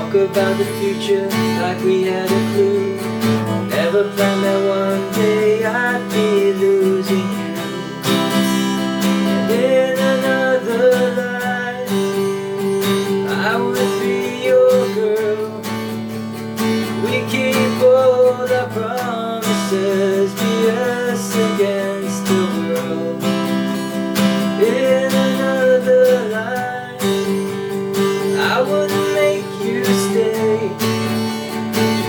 talk about the future like we had a clue. Never planned that one day I'd be losing you. And in another life I would be your girl. We keep all our promises, be us against the world. In another life I wouldn't make you stay,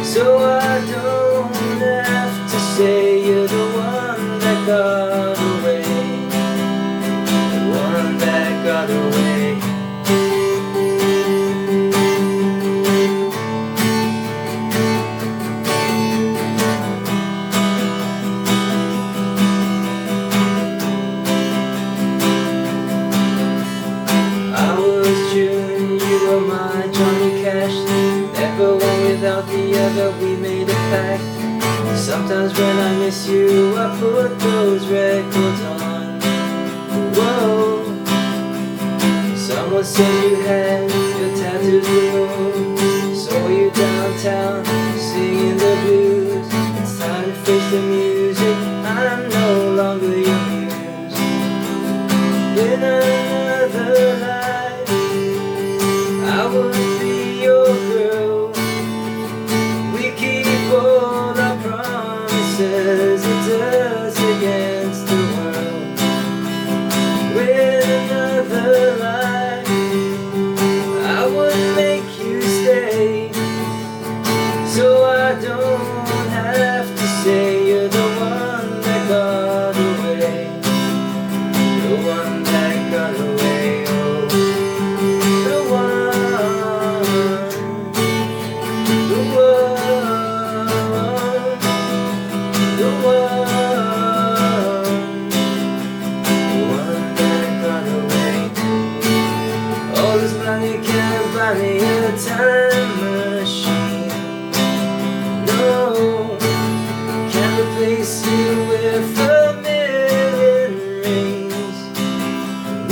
so I don't have to say you're the one that got away, the one that got away. Without the other, we made a pact. Sometimes when I miss you, I put those records on. Whoa. Someone said you had your tattoos removed. Saw you downtown singing the blues. It's time to face the music, I'm no longer your muse. In another life I would be your girl. All our promises, it's us against the world. With another life I would make you stay, so I don't have to say you're the one that got away, the one that got away. Oh, the one, the one. Time machine, no, can't replace you with a million rings.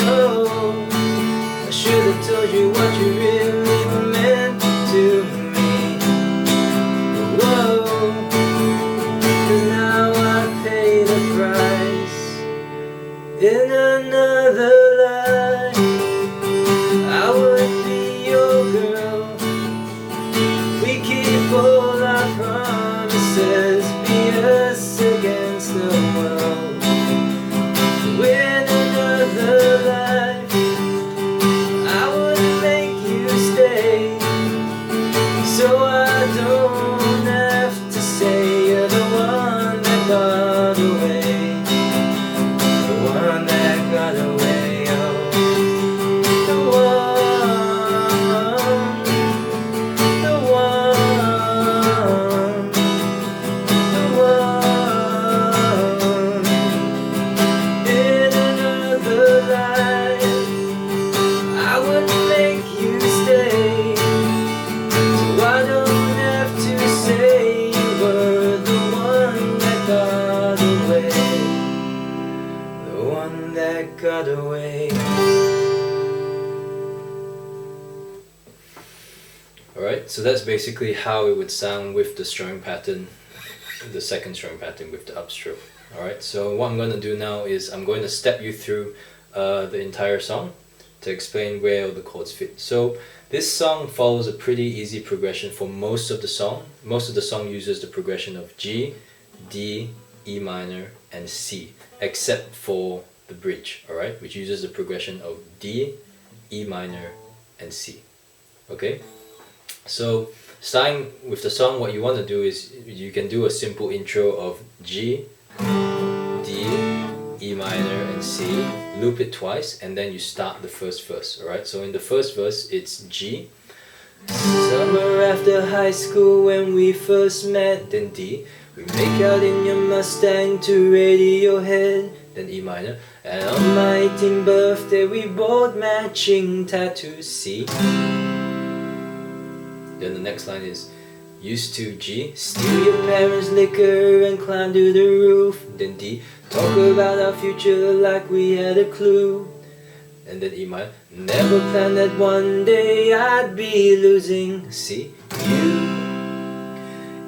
No, I should have told you what you really meant to me. Whoa, 'cause now I pay the price. In another life I would be your girl. We keep all our promises, be us against the world. With another life I would make you stay, so I don't have to say you're the one that got away, the one that got away. Oh, the one. Got away. Alright, so that's basically how it would sound with the strumming pattern, the second strumming pattern with the upstroke. Alright, so what I'm going to do now is I'm going to step you through the entire song to explain where all the chords fit. So this song follows a pretty easy progression for most of the song. Most of the song uses the progression of G, D, E minor and C, except for the bridge, alright, which uses the progression of D, E minor and C. Okay, so starting with the song, what you want to do is you can do a simple intro of G, D, E minor and C, loop it twice, and then you start the first verse. Alright, so in the first verse it's G. Summer after high school when we first met, then D. We make out in your Mustang to Radiohead, then E minor. And on my 18th birthday we bought matching tattoos, C. Then the next line is used to G. Steal your parents' liquor and climb to the roof, then D. Talk about our future like we had a clue, and then E minor. Never planned that one day I'd be losing, see, you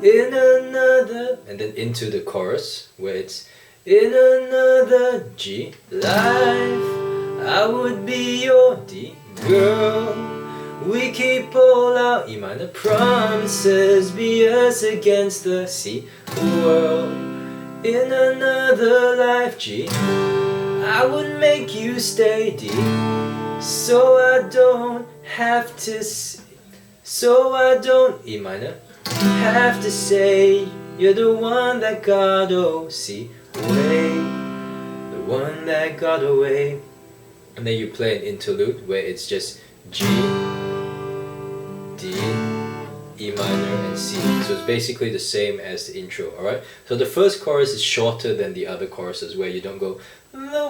in another, and then into the chorus where it's in another G life. I would be your D girl. We keep all our E minor promises, be us against the C world. In another life G, I would make you stay D, so I don't have to so I don't E minor have to say you're the one that got away, the one that got away. And then you play an interlude where it's just G, D, E minor and C. So it's basically the same as the intro, alright? So the first chorus is shorter than the other choruses where you don't go the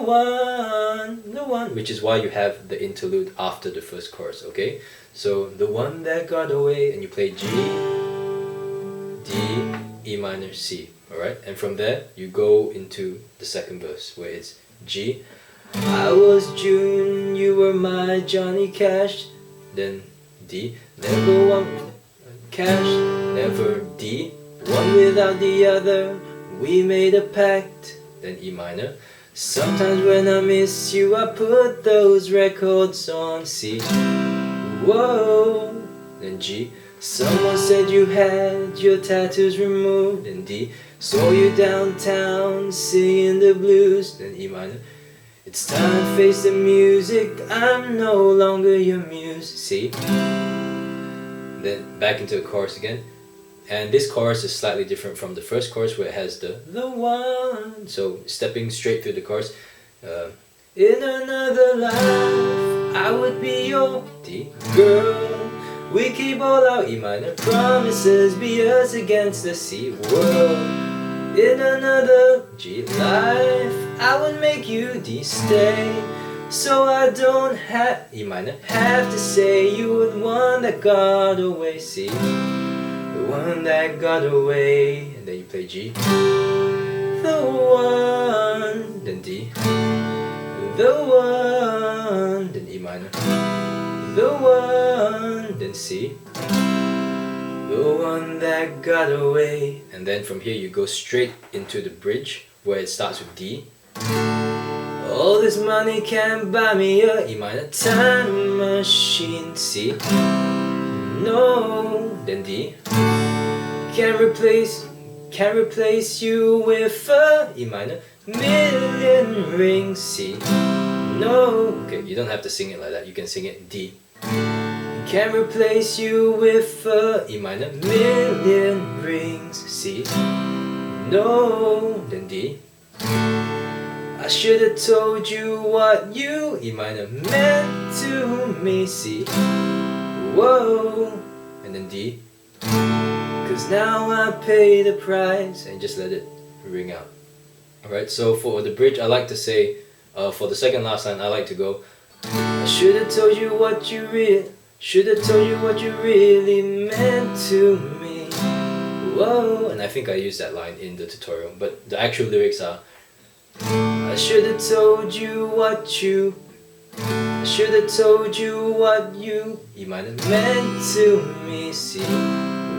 one, which is why you have the interlude after the first chorus, okay? So the one that got away, and you play G, D, E minor, C, alright? And from there, you go into the second verse where it's G, I was June, you were my Johnny Cash, then D, never one cash, never D, one without the other, we made a pact, then E minor, sometimes when I miss you I put those records on, C, whoa, then G, someone said you had your tattoos removed, then D, saw you downtown singing the blues, then E minor, it's time to face the music, I'm no longer your muse, see? Then back into the chorus again. And this chorus is slightly different from the first chorus where it has the one. So stepping straight through the chorus. In another life, I would be your D girl. We keep all our E minor promises, be us against the C world. In another G life, I would make you D stay, so I don't have E minor have to say you were the one that got away, see, the one that got away, and then you play G, the one, then D, the one, then E minor, the one, then C, the one that got away. And then from here you go straight into the bridge where it starts with D. All this money can't buy me a E minor time machine, C, no, then D, can't replace you with a E minor million rings, C, no, okay, you don't have to sing it like that, you can sing it D, can't replace you with a E minor million rings, C, no, then D, I should have told you what you E minor meant to me, see, whoa, and then D, cause now I pay the price, and just let it ring out. Alright, so for the bridge I like to say, for the second last line I like to go, I should have told you what you really meant to me, whoa, and I think I used that line in the tutorial, but the actual lyrics are, I should have told you what you E minor meant to me, see,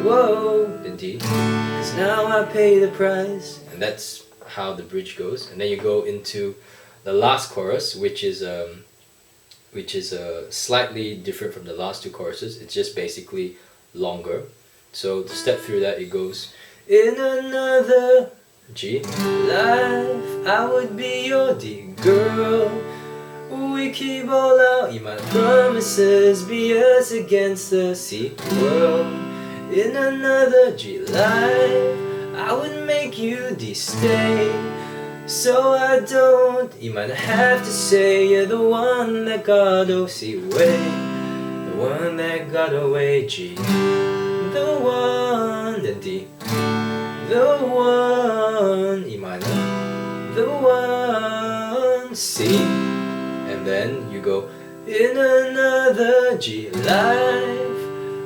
whoa, then D, cause now I pay the price. And that's how the bridge goes. And then you go into the last chorus, which is slightly different from the last two choruses. It's just basically longer. So to step through that, it goes, in another G life, I would be your D girl. We keep all our E minor promises, be us against the C world. In another G life, I would make you D stay, so I don't E minor have to say you're the one that got away, the one that got away, G, the one, then D, the one, E minor, the one, C, and then you go, in another G life,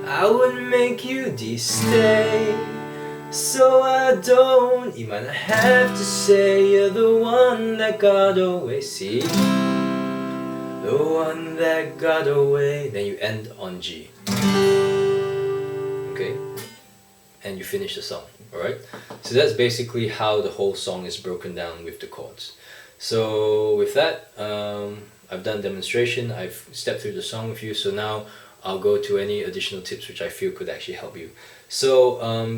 I would make you D stay, so I don't E minor have to say you're the one that got away, C, the one that got away. Then you end on G. Okay, and you finish the song. Alright, so that's basically how the whole song is broken down with the chords. So with that, I've done demonstration, I've stepped through the song with you, so now I'll go to any additional tips which I feel could actually help you. So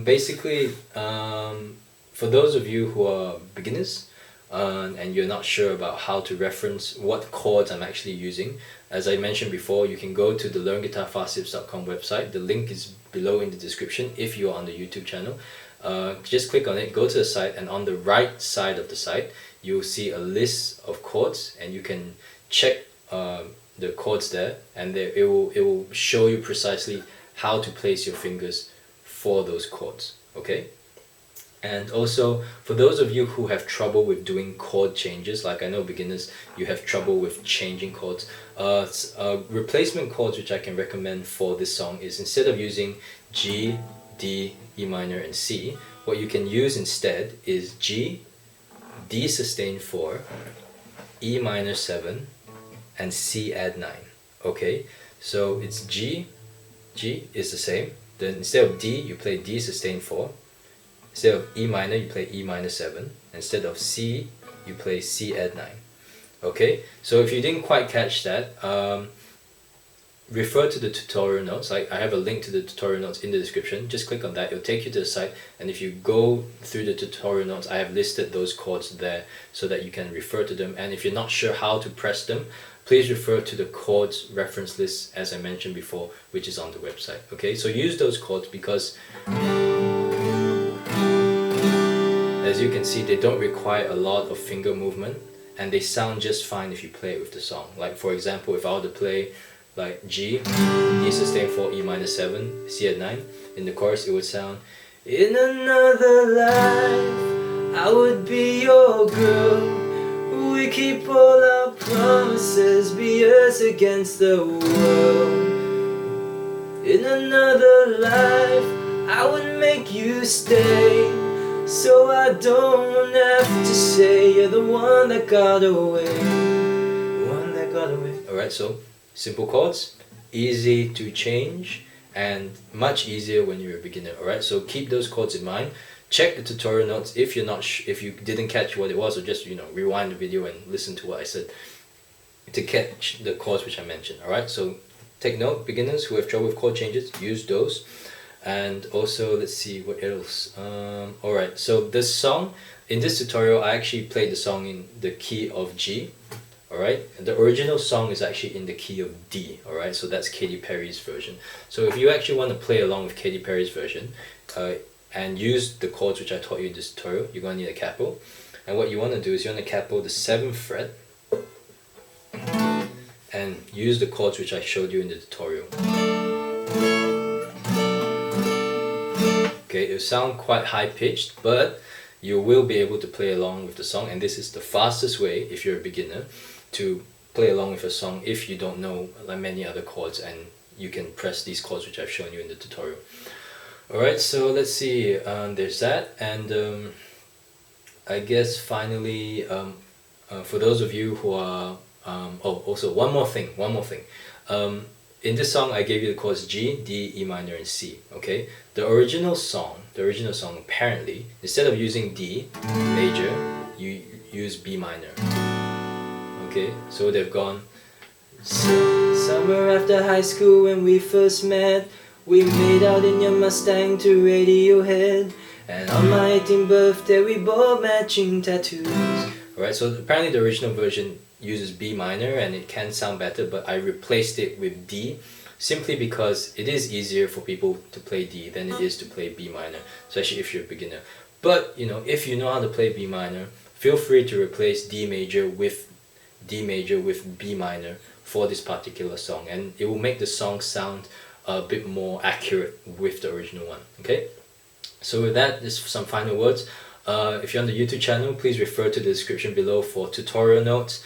basically, for those of you who are beginners and you're not sure about how to reference what chords I'm actually using, as I mentioned before, you can go to the learnguitarfasttips.com website. The link is below in the description if you're on the YouTube channel. Just click on it, go to the site, and on the right side of the site you'll see a list of chords, and you can check the chords there, and it will show you precisely how to place your fingers for those chords. Okay? And also, for those of you who have trouble with doing chord changes, like I know beginners, you have trouble with changing chords, replacement chords which I can recommend for this song is, instead of using G, D, E minor and C, what you can use instead is G, D sustain 4, E minor 7 and C add 9. Okay, so it's G is the same, then instead of D you play D sustain 4, instead of E minor you play E minor 7, instead of C you play C add 9. Okay, so if you didn't quite catch that, refer to the tutorial notes. I have a link to the tutorial notes in the description. Just click on that, it'll take you to the site, and if you go through the tutorial notes, I have listed those chords there so that you can refer to them. And if you're not sure how to press them, please refer to the chords reference list, as I mentioned before, which is on the website. Okay, so use those chords because, as you can see, they don't require a lot of finger movement, and they sound just fine if you play it with the song. Like for example, if I were to play like G, D sustain 4, E minor 7, C at 9, in the chorus it would sound, in another life I would be your girl, we keep all our promises, be us against the world. In another life I would make you stay, so I don't have to say you're the one that got away, the one that got away. Alright, so simple chords, easy to change, and much easier when you're a beginner. Alright, so keep those chords in mind. Check the tutorial notes if you're not if you didn't catch what it was, or just rewind the video and listen to what I said to catch the chords which I mentioned. Alright, so take note, beginners who have trouble with chord changes, use those. And also, let's see what else. Alright, so this song, in this tutorial I actually played the song in the key of G. Alright, the original song is actually in the key of D. Alright, so that's Katy Perry's version. So if you actually want to play along with Katy Perry's version and use the chords which I taught you in this tutorial, you're going to need a capo. And what you want to do is you want to capo the 7th fret and use the chords which I showed you in the tutorial. Okay, it'll sound quite high pitched, but you will be able to play along with the song, and this is the fastest way, if you're a beginner, to play along with a song if you don't know many other chords, and you can press these chords which I've shown you in the tutorial. Alright, so let's see, there's that, and I guess finally, for those of you who are, oh, also one more thing. In this song I gave you the chords G, D, E minor and C, okay? The original song apparently, instead of using D major, you use B minor. Okay, so they've gone, summer after high school when we first met, we made out in your Mustang to Radiohead, and on my 18th birthday we bought matching tattoos. Alright, so apparently the original version uses B minor and it can sound better, but I replaced it with D simply because it is easier for people to play D than it is to play B minor, especially if you're a beginner. But if you know how to play B minor, feel free to replace D major with B minor for this particular song, and it will make the song sound a bit more accurate with the original one. Okay, so with that, just some final words. If you're on the YouTube channel, please refer to the description below for tutorial notes,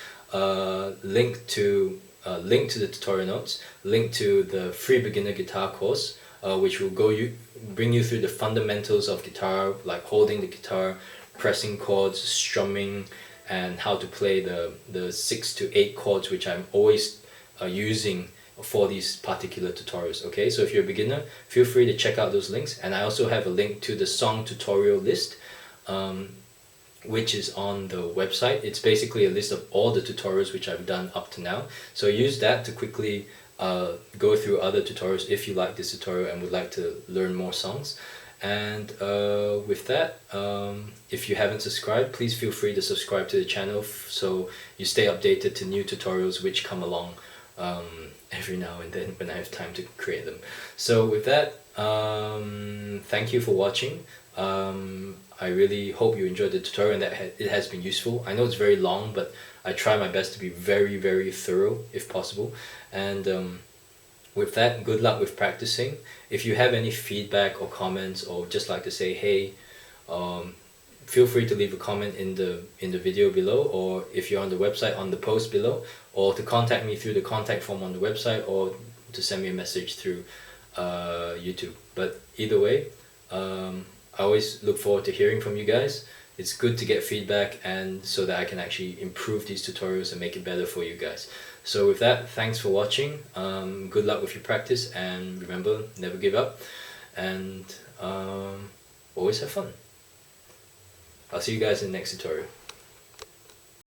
link to the tutorial notes, link to the free beginner guitar course, which will bring you through the fundamentals of guitar, like holding the guitar, pressing chords, strumming, and how to play the 6 to 8 chords which I'm always using for these particular tutorials. Okay, so if you're a beginner, feel free to check out those links, and I also have a link to the song tutorial list, which is on the website. It's basically a list of all the tutorials which I've done up to now, so use that to quickly go through other tutorials if you like this tutorial and would like to learn more songs. And with that, if you haven't subscribed, please feel free to subscribe to the channel so you stay updated to new tutorials which come along every now and then when I have time to create them. So with that, thank you for watching. I really hope you enjoyed the tutorial and that it has been useful. I know it's very long, but I try my best to be very thorough if possible. And with that, good luck with practicing. If you have any feedback or comments, or just like to say hey, feel free to leave a comment in the video below, or if you're on the website, on the post below, or to contact me through the contact form on the website, or to send me a message through YouTube. But either way, I always look forward to hearing from you guys. It's good to get feedback, and so that I can actually improve these tutorials and make it better for you guys. So with that, thanks for watching. Good luck with your practice, and remember, never give up, and always have fun. I'll see you guys in the next tutorial.